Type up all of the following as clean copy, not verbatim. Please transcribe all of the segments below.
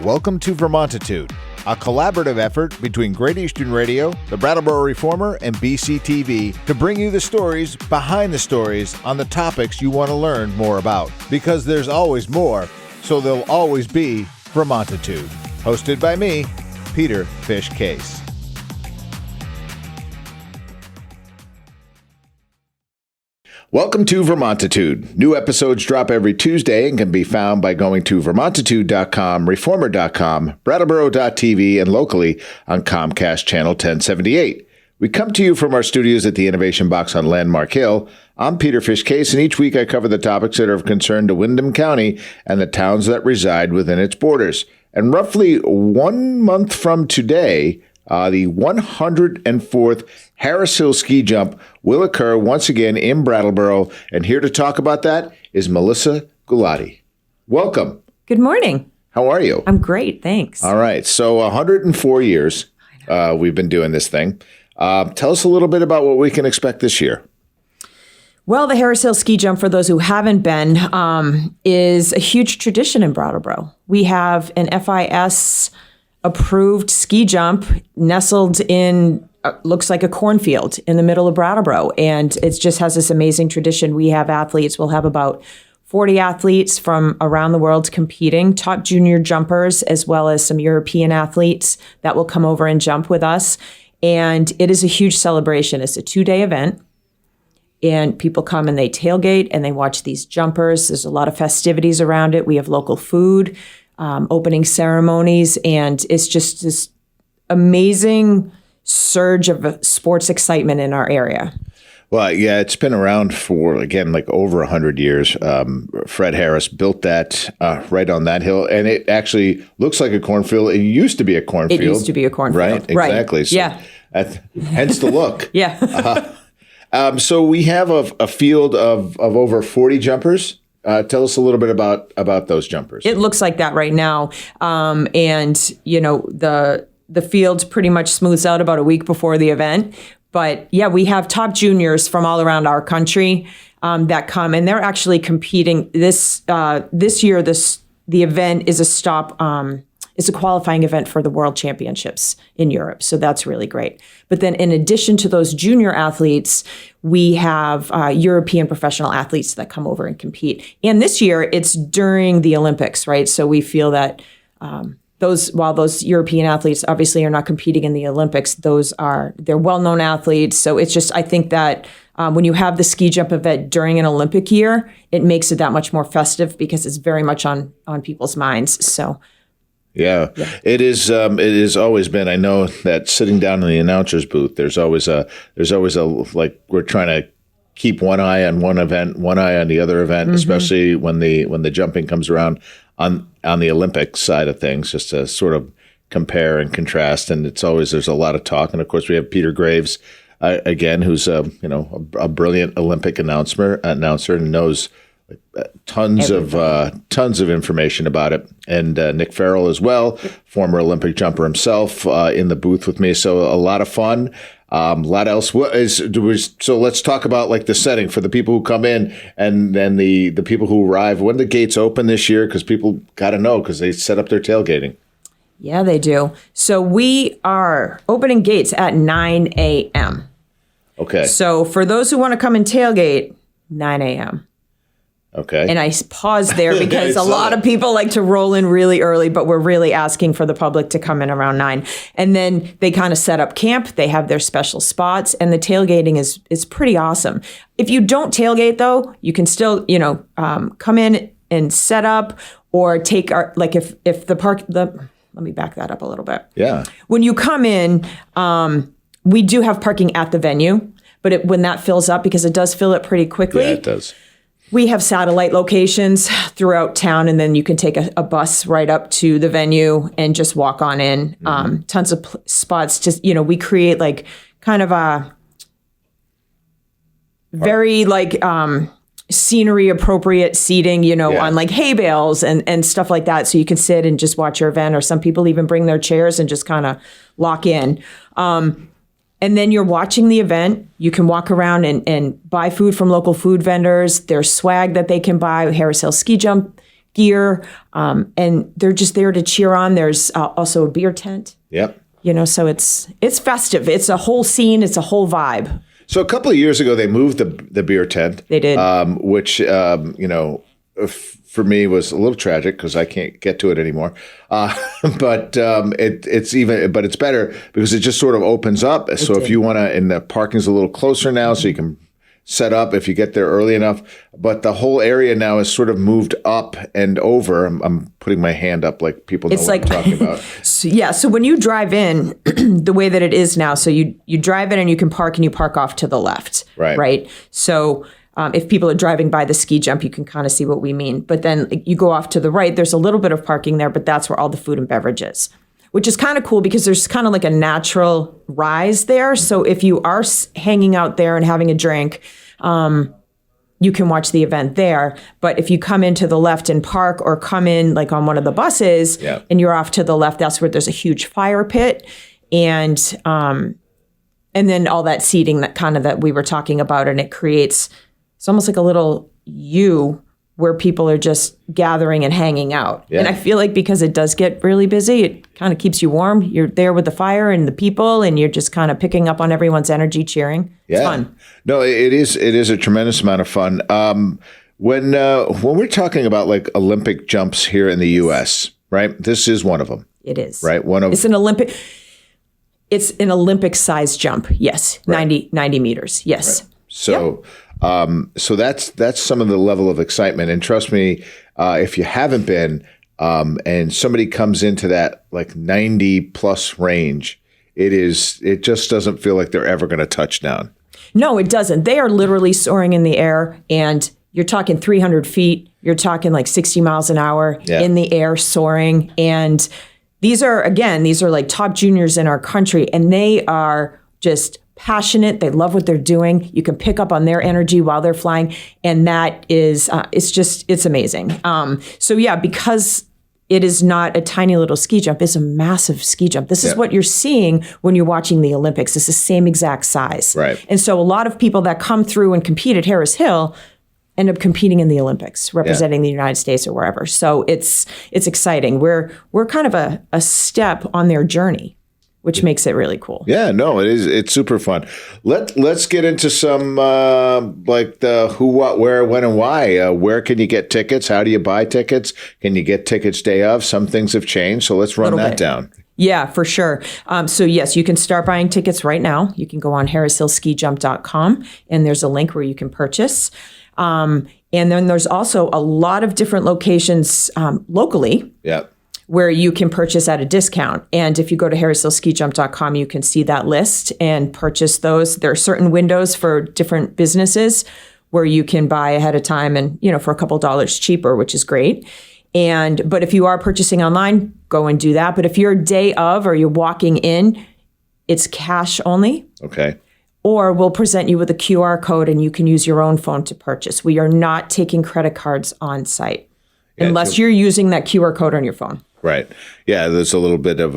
Welcome to Vermontitude, a collaborative effort between Great Eastern Radio, the Brattleboro Reformer, and BCTV to bring you the stories behind the stories on the topics you want to learn more about. Because there's always more, so there'll always be Vermontitude. Hosted by me, Peter Fish Case. Welcome to Vermontitude. New episodes drop every Tuesday and can be found by going to vermontitude.com, reformer.com, brattleboro.tv, and locally on Comcast Channel 1078. We come to you from our studios at the Innovation Box on Landmark Hill. I'm Peter Fish Case, and each week I cover the topics that are of concern to Windham County and the towns that reside within its borders. And roughly 1 month from today, the 104th Harris Hill Ski Jump will occur once again in Brattleboro. And here to talk about that is Melissa Gullotti. Welcome. Good morning. How are you? I'm great, thanks. All right. So 104 years we've been doing this thing. Tell us a little bit about what we can expect this year. Well, the Harris Hill Ski Jump, for those who haven't been, is a huge tradition in Brattleboro. We have an FIS approved ski jump nestled in, looks like a cornfield in the middle of Brattleboro. And it just has this amazing tradition. We have athletes. We'll have about 40 athletes from around the world competing, top junior jumpers, as well as some European athletes that will come over and jump with us. And it is a huge celebration. It's a 2-day event. And people come and they tailgate and they watch these jumpers. There's a lot of festivities around it. We have local food, opening ceremonies, and it's just this amazing surge of sports excitement in our area. Well, yeah, it's been around for, again, like over 100 years. Fred Harris built that right on that hill, and it actually looks like a cornfield. It used to be a cornfield. It used to be a cornfield. Right, exactly. So yeah. Hence the look. Yeah. So we have a field of over 40 jumpers. Tell us a little bit about those jumpers. It looks like that right now. And, you know, the field pretty much smooths out about a week before the event. But yeah, we have top juniors from all around our country that come, and they're actually competing. This year, the event is a stop. It's a qualifying event for the World Championships in Europe. So that's really great. But then in addition to those junior athletes, we have European professional athletes that come over and compete. And this year it's during the Olympics, right? So we feel that while those European athletes obviously are not competing in the Olympics, they're well-known athletes. So it's just, I think that when you have the ski jump event during an Olympic year, it makes it that much more festive because it's very much on people's minds. So Yeah, it is. It has always been. I know that sitting down in the announcer's booth, there's always a like we're trying to keep one eye on one event, one eye on the other event, especially when the jumping comes around on the Olympic side of things, just to sort of compare and contrast. And there's a lot of talk. And of course, we have Peter Graves again, who's a brilliant Olympic announcer and knows tons of information about it, and Nick Farrell as well, former Olympic jumper himself, in the booth with me. So a lot of fun. A lot else. So let's talk about like the setting for the people who come in and then the people who arrive. When the gates open this year, because people got to know because they set up their tailgating. Yeah, they do. So we are opening gates at 9 a.m. Okay. So for those who want to come and tailgate, 9 a.m. Okay. And I paused there because a lot of people like to roll in really early, but we're really asking for the public to come in around 9. And then they kind of set up camp. They have their special spots, and the tailgating is pretty awesome. If you don't tailgate, though, you can still, come in and set up or take if the park, let me back that up a little bit. Yeah. When you come in, we do have parking at the venue, but when that fills up, because it does fill it pretty quickly. Yeah, it does. We have satellite locations throughout town, and then you can take a bus right up to the venue and just walk on in. Tons of spots. Just, we create like kind of a very scenery appropriate seating, on like hay bales and stuff like that. So you can sit and just watch your event, or some people even bring their chairs and just kind of lock in. And then you're watching the event. You can walk around and buy food from local food vendors. There's swag that they can buy. Harris Hill Ski Jump gear, and they're just there to cheer on. There's also a beer tent. Yep. So it's festive. It's a whole scene. It's a whole vibe. So a couple of years ago, they moved the beer tent. They did. Which, for me was a little tragic because I can't get to it anymore. But it's better because it just sort of opens up. So if you want to, and the parking's a little closer now, so you can set up if you get there early enough. But the whole area now is sort of moved up and over. I'm putting my hand up like people know what I'm talking about. So when you drive in, the way that it is now, so you drive in and you can park, and you park off to the left. Right. So if people are driving by the ski jump, you can kind of see what we mean. But then you go off to the right, there's a little bit of parking there, but that's where all the food and beverage is, which is kind of cool because there's kind of like a natural rise there. So if you are hanging out there and having a drink, you can watch the event there. But if you come into the left and park, or come in like on one of the buses and you're off to the left, that's where there's a huge fire pit. And then all that seating that we were talking about, and it creates, it's almost like a little U where people are just gathering and hanging out. Yeah. And I feel like because it does get really busy, it kind of keeps you warm. You're there with the fire and the people, and you're just kind of picking up on everyone's energy, cheering. Yeah. It's fun. No, it is a tremendous amount of fun. When we're talking about like Olympic jumps here in the U.S., right? This is one of them. It is. Right? It's an Olympic size jump. Yes. Right. 90 meters. Yes. Right. So, so that's some of the level of excitement. And trust me, if you haven't been, and somebody comes into that like 90 plus range, it just doesn't feel like they're ever going to touch down. No, it doesn't. They are literally soaring in the air, and you're talking 300 feet. You're talking like 60 miles an hour in the air, soaring. And these are like top juniors in our country, and they are just passionate. They love what they're doing. You can pick up on their energy while they're flying. And that is, it's amazing. Because it is not a tiny little ski jump, it's a massive ski jump. This is what you're seeing when you're watching the Olympics. It's the same exact size. Right. And so a lot of people that come through and compete at Harris Hill end up competing in the Olympics, representing the United States or wherever. So it's exciting. We're kind of a step on their journey, which makes it really cool. Yeah, no, it is. It's super fun. Let's get into some like the who, what, where, when, and why. Where can you get tickets? How do you buy tickets? Can you get tickets day of? Some things have changed, so let's run that down. Yeah, for sure. So yes, you can start buying tickets right now. You can go on harrishillskijump.com, and there's a link where you can purchase. And then there's also a lot of different locations locally. Yeah. Where you can purchase at a discount. And if you go to harrishillskijump.com, you can see that list and purchase those. There are certain windows for different businesses where you can buy ahead of time and, for a couple dollars cheaper, which is great. But if you are purchasing online, go and do that. But if you're day of or you're walking in, it's cash only. Okay. Or we'll present you with a QR code and you can use your own phone to purchase. We are not taking credit cards on site unless you're using that QR code on your phone. Right. Yeah, there's a little bit of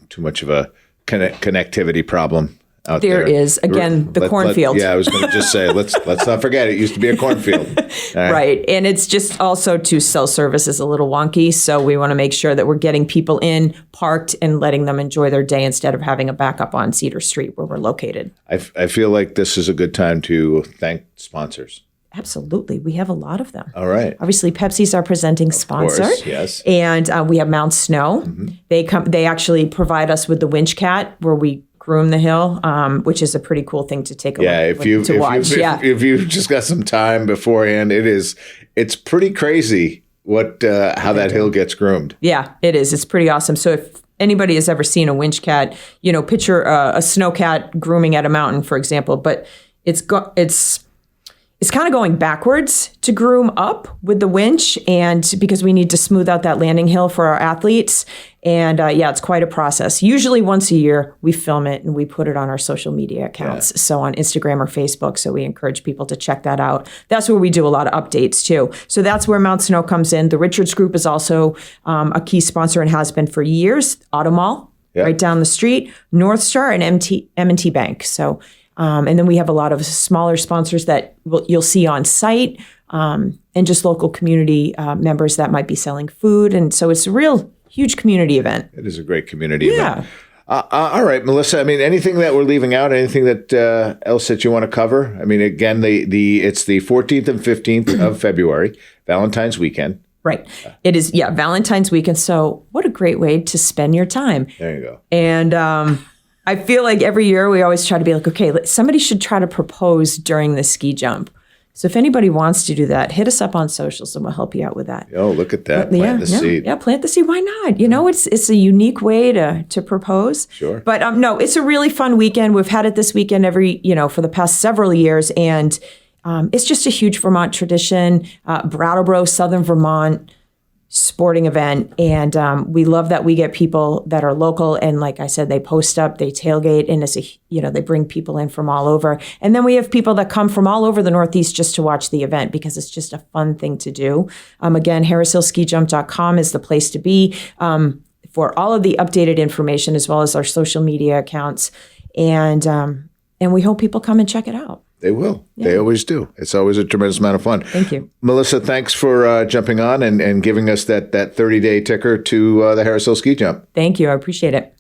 too much of a connectivity problem out there. There is. Again, the cornfield. Yeah, I was going to just say, let's not forget, it used to be a cornfield. Right. And it's just also to sell service is a little wonky. So we want to make sure that we're getting people in, parked, and letting them enjoy their day instead of having a backup on Cedar Street where we're located. I feel like this is a good time to thank sponsors. Absolutely. We have a lot of them. All right. Obviously, Pepsi's our presenting sponsor. Of course, yes. And we have Mount Snow. Mm-hmm. They actually provide us with the winch cat where we groom the hill, which is a pretty cool thing to take a look to watch. If you've just got some time beforehand, it's pretty crazy how that hill gets groomed. Yeah, it is. It's pretty awesome. So if anybody has ever seen a winch cat, picture a snow cat grooming at a mountain, for example, but it's kind of going backwards to groom up with the winch, and because we need to smooth out that landing hill for our athletes. And it's quite a process. Usually once a year, we film it and we put it on our social media accounts. So on Instagram or Facebook. So we encourage people to check that out. That's where we do a lot of updates too. So that's where Mount Snow comes in. The Richards Group is also a key sponsor and has been for years. Automall, right down the street, North Star, and M&T Bank. So and then we have a lot of smaller sponsors that you'll see on site. and just local community members that might be selling food. And so it's a real huge community event. It is a great community event. All right, Melissa. I mean, anything that we're leaving out? Anything that else that you want to cover? I mean, again, it's the 14th and 15th of February, Valentine's weekend. Right. It is, Valentine's weekend. So what a great way to spend your time. There you go. And I feel like every year we always try to be like, okay, somebody should try to propose during the ski jump. So if anybody wants to do that, hit us up on socials and we'll help you out with that. Oh, look at that. Plant the seed. Yeah, plant the seed. Why not? You know, it's a unique way to propose. Sure. But no, it's a really fun weekend. We've had it this weekend for the past several years. And it's just a huge Vermont tradition. Brattleboro, Southern Vermont sporting event. And we love that we get people that are local. And like I said, they post up, they tailgate, and they bring people in from all over. And then we have people that come from all over the Northeast just to watch the event because it's just a fun thing to do. Again, harrishillskijump.com is the place to be for all of the updated information as well as our social media accounts. And we hope people come and check it out. They will. Yeah. They always do. It's always a tremendous amount of fun. Thank you. Melissa, thanks for jumping on and giving us that 30-day ticker to the Harris Hill Ski Jump. Thank you. I appreciate it.